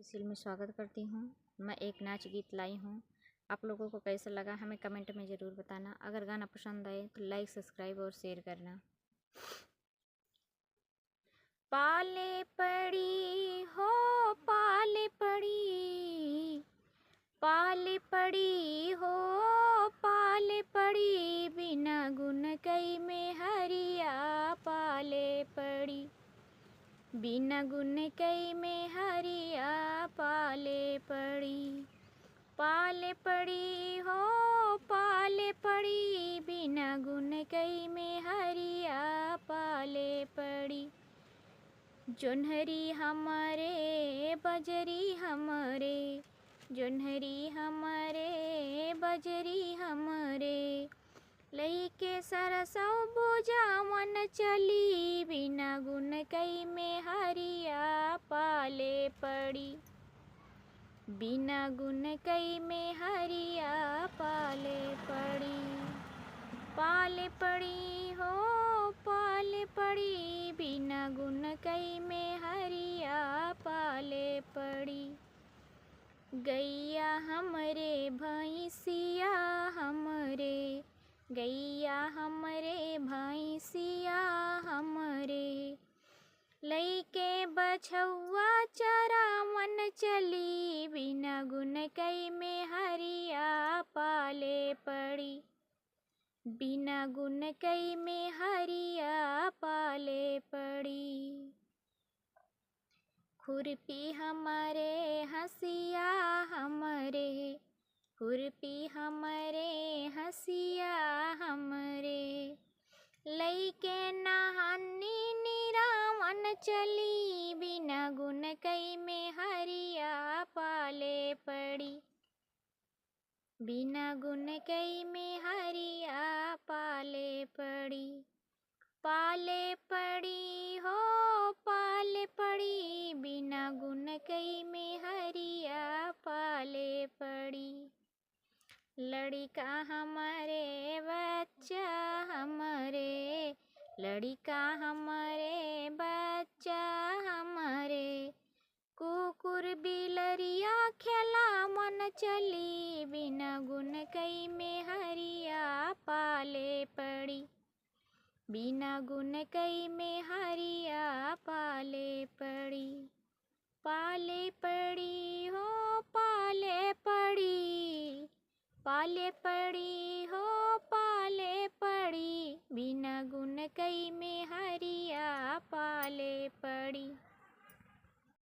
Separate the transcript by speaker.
Speaker 1: सुशील में स्वागत करती हूँ। मैं एक नाच गीत लाई हूँ। आप लोगों को कैसा लगा हमें कमेंट में ज़रूर बताना। अगर गाना पसंद आए तो लाइक, सब्सक्राइब और शेयर करना। पाले पड़ी हो पाले पड़ी, पाले पड़ी हो पाले पड़ी, बिना गुन कई में हरिया पाले पड़ी, बिना गुन कई में हरिया पाले पड़ी। पाले पड़ी हो पाले पड़ी, बिना गुन कई में हरिया पाले पड़ी। जोन्हरी हमारे बजरी हमारे, जोन्हरी हमारे बजरी हमारे, लईके सरसौ बोझा मन चली, बिना गुन कई में हरिया पाले पड़ी, बिना गुन कई में हरिया पाले पड़ी। पाले पड़ी हो पाले पड़ी, बिना गुन कई में हरिया पाले पड़ी। गैया हमरे भैंसिया हमरे, गैया हमरे भैंसिया हमरे, लईके बछौआ चरावन चली, बिना गुन कई में हरिया पाले पड़ी, बिना गुन कई में हरिया पाले पड़ी। खुरपी हमारे हसिया हमरे, खुरपी हमारे हसिया हमरे, लईके नहानी निरावन चली, बिना गुन कई में हरिया पाले पड़ी, बिना गुन कई में हरिया पाले पड़ी। पाले पड़ी हो पाले पड़ी, बिना गुन कई में हरिया पाले पड़ी। लड़का हमारे बच्चा हमारे, लड़का हमारे बच्चा हमारे, कुकुर बिलरिया खेला मन चली, बिना गुन कई में हरिया पाले पड़ी, बिना गुन कई में हरिया पाले पड़ी।